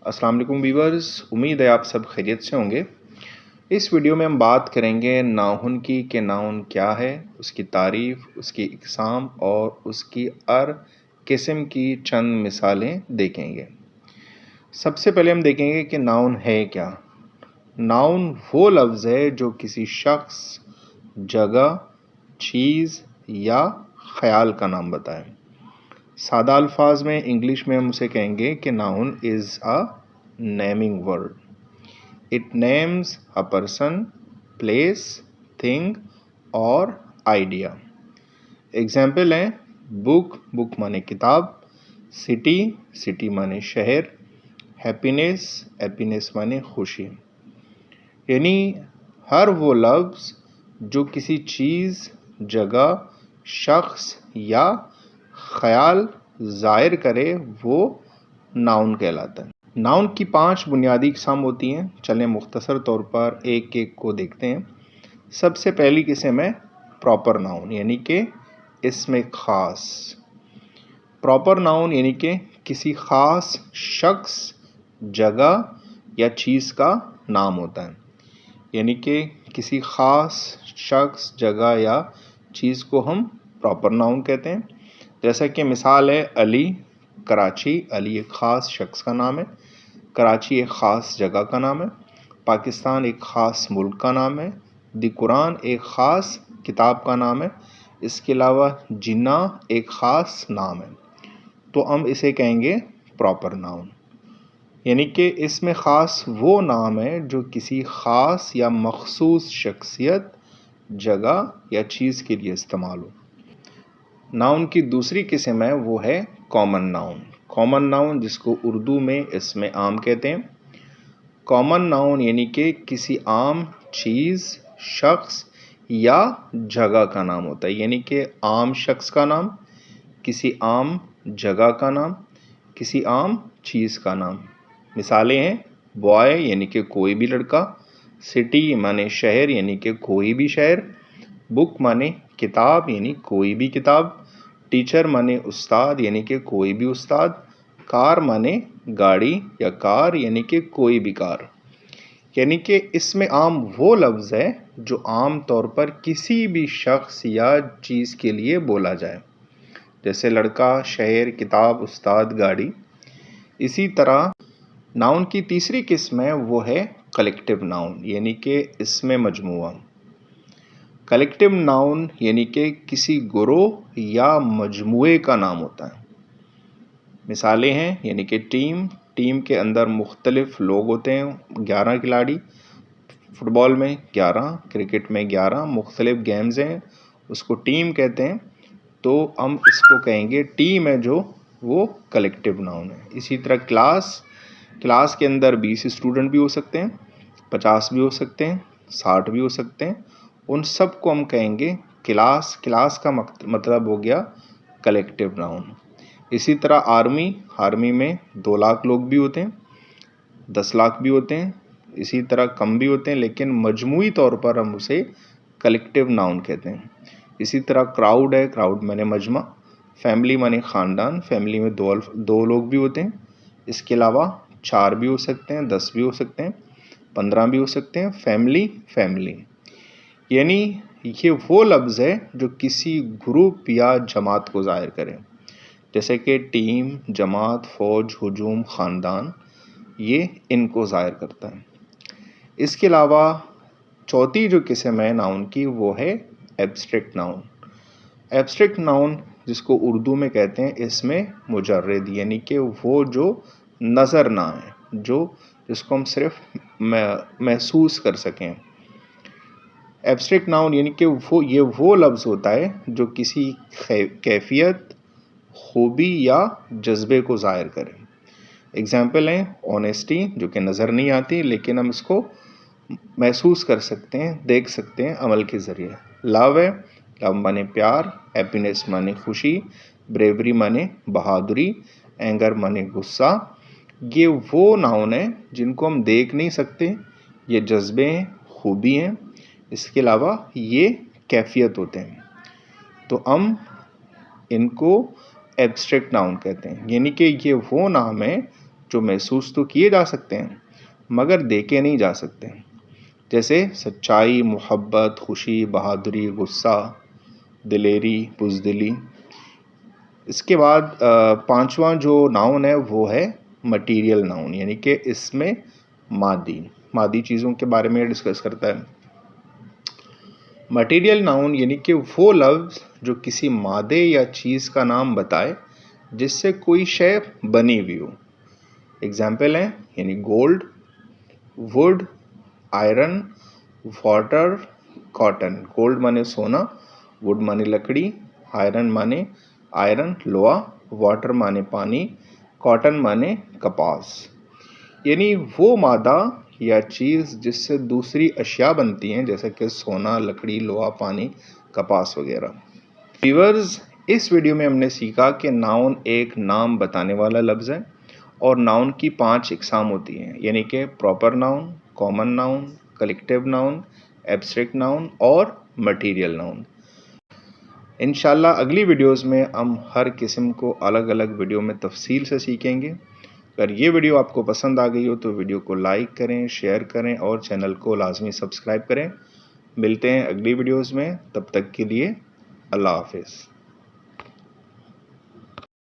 अस्सलाम वालेकुम व्यूअर्स, उम्मीद है आप सब खैरियत से होंगे। इस वीडियो में हम बात करेंगे नाउन की कि नाउन क्या है, उसकी तारीफ़, उसकी इक़साम और उसकी हर किस्म की चंद मिसालें देखेंगे। सबसे पहले हम देखेंगे कि नाउन है क्या। नाउन वो लफ्ज़ है जो किसी शख्स, जगह, चीज़ या ख़याल का नाम बताए। सादा अल्फाज में इंग्लिश में हम उसे कहेंगे कि noun is a naming word. It names a person, place, thing और आइडिया। एग्जाम्पल हैं बुक, बुक माने किताब, सिटी, सिटी माने शहर, हैप्पीनेस, हैप्पीनेस माने खुशी। यानी हर वो लफ्ज़ जो किसी चीज़, जगह, शख्स या ख़याल ज़ाहिर करे वो नाउन कहलाता है। नाउन की 5 बुनियादी इक़साम होती हैं। चलें मुख्तसर तौर पर एक एक को देखते हैं। सबसे पहली किस्म है प्रॉपर नाउन, यानी कि इसमें ख़ास। प्रॉपर नाउन यानी कि किसी ख़ास शख्स, जगह या चीज़ का नाम होता है। यानी कि किसी ख़ास शख्स, जगह या चीज़ को हम प्रॉपर नाउन कहते हैं। जैसा कि मिसाल है अली, कराची। अली एक ख़ास शख्स का नाम है, कराची एक ख़ास जगह का नाम है, पाकिस्तान एक ख़ास मुल्क का नाम है, द कुरान एक ख़ास किताब का नाम है। इसके अलावा जिन्ना एक ख़ास नाम है। तो हम इसे कहेंगे प्रॉपर नाउन, यानी कि इसमें ख़ास वो नाम है जो किसी ख़ास या मख़सूस शख्सियत, जगह या चीज़ के लिए इस्तेमाल हो। नाउन की दूसरी किस्म है वो है कॉमन नाउन। कॉमन नाउन जिसको उर्दू में इसमें आम कहते हैं। कॉमन नाउन यानी कि किसी आम चीज़, शख्स या जगह का नाम होता है। यानी कि आम शख्स का नाम, किसी आम जगह का नाम, किसी आम चीज़ का नाम। मिसालें हैं बॉय यानी कि कोई भी लड़का, सिटी माने शहर यानी कि कोई भी शहर, बुक माने किताब यानी कोई भी किताब, टीचर माने उस्ताद यानी कि कोई भी उस्ताद, कार माने गाड़ी या कार यानी कि कोई भी कार। यानी कि इसमें आम वो लफ्ज़ है जो आम तौर पर किसी भी शख्स या चीज़ के लिए बोला जाए, जैसे लड़का, शहर, किताब, उस्ताद, गाड़ी। इसी तरह नाउन की तीसरी किस्म है वो है कलेक्टिव नाउन, यानी कि इसमें मजमुआ। कलेक्टिव नाउन यानी कि किसी ग्रोह या मजमुए का नाम होता है। मिसालें हैं यानी कि टीम, टीम के अंदर मुख्तलिफ लोग होते हैं, 11 खिलाड़ी, फुटबॉल में 11, क्रिकेट में 11, मुख्तलिफ गेम्स हैं, उसको टीम कहते हैं। तो हम इसको कहेंगे टीम है जो वो कलेक्टिव नाउन है। इसी तरह क्लास, क्लास के अंदर 20 स्टूडेंट भी हो सकते हैं, 50 भी हो सकते हैं, 60 भी हो सकते हैं। उन सब को हम कहेंगे क्लास। क्लास का मतलब हो गया कलेक्टिव नाउन। इसी तरह आर्मी, आर्मी में 2 लाख लोग भी होते हैं, 10 लाख भी होते हैं, इसी तरह कम भी होते हैं, लेकिन मजमूई तौर पर हम उसे कलेक्टिव नाउन कहते हैं। इसी तरह क्राउड है, क्राउड माने मजमा, फैमिली माने ख़ानदान, फैमिली में 2 लोग भी होते हैं। इसके अलावा 4 भी हो सकते हैं, 10 भी हो सकते हैं, 15 भी हो सकते हैं। फैमिली, फैमिली यानी ये वो लफ्ज़ है जो किसी ग्रुप या जमात को ज़ाहिर करे, जैसे कि टीम, जमात, फ़ौज, हुजूम, ख़ानदान, ये इनको ज़ाहिर करता है। इसके अलावा चौथी जो किस्म है नाउन की वो है एब्स्ट्रैक्ट नाउन। एब्स्ट्रैक्ट नाउन जिसको उर्दू में कहते हैं इसमें मुजर्रद, यानी कि वो जो नज़र ना आए, जिसको हम सिर्फ महसूस कर सकें। एब्स्ट्रैक्ट नाउन यानी कि वो लफ्ज़ होता है जो किसी कैफियत, खूबी या जज्बे को ज़ाहिर करे। एग्जाम्पल हैं ऑनेस्टी, जो कि नज़र नहीं आती लेकिन हम इसको महसूस कर सकते हैं, देख सकते हैं अमल के ज़रिए। लव है, लव माने प्यार, हैप्पीनेस माने खुशी, ब्रेवरी माने बहादुरी, एंगर माने गुस्सा। ये वो नाउन है जिनको हम देख नहीं सकते, ये जज्बे हैं, खूबी हैं। इसके अलावा ये कैफियत होते हैं, तो हम इनको एब्स्ट्रैक्ट नाउन कहते हैं। यानी कि ये वो नाम है जो महसूस तो किए जा सकते हैं मगर देखे नहीं जा सकते, जैसे सच्चाई, मोहब्बत, खुशी, बहादुरी, गुस्सा, दिलेरी, बुज़दिली। इसके बाद पांचवा जो नाउन है वो है मटीरियल नाउन, यानी कि इसमें मादी चीज़ों के बारे में डिस्कस करता है। मटीरियल नाउन यानी कि वो लफ्ज़ जो किसी मादे या चीज़ का नाम बताए जिससे कोई शय बनी हुई हो। एग्जाम्पल हैं यानी gold, would, iron, water, cotton. Gold माने सोना, वुड माने लकड़ी, आयरन माने आयरन लोहा, वाटर माने पानी, कॉटन माने कपास। यानी वो मादा या चीज़ जिससे दूसरी अशिया बनती हैं, जैसे कि सोना, लकड़ी, लोहा, पानी, कपास वगैरह। व्यूअर्स, इस वीडियो में हमने सीखा कि नाउन एक नाम बताने वाला लफ्ज़ है और नाउन की 5 इकसाम होती हैं, यानी कि proper noun, common noun, collective noun, abstract noun और मटीरियल नाउन। इंशाल्लाह अगली वीडियोस में हम हर किस्म को अलग अलग वीडियो में तफसील से सीखेंगे। अगर ये वीडियो आपको पसंद आ गई हो तो वीडियो को लाइक करें, शेयर करें और चैनल को लाजमी सब्सक्राइब करें। मिलते हैं अगली वीडियोस में, तब तक के लिए अल्लाह हाफिज़।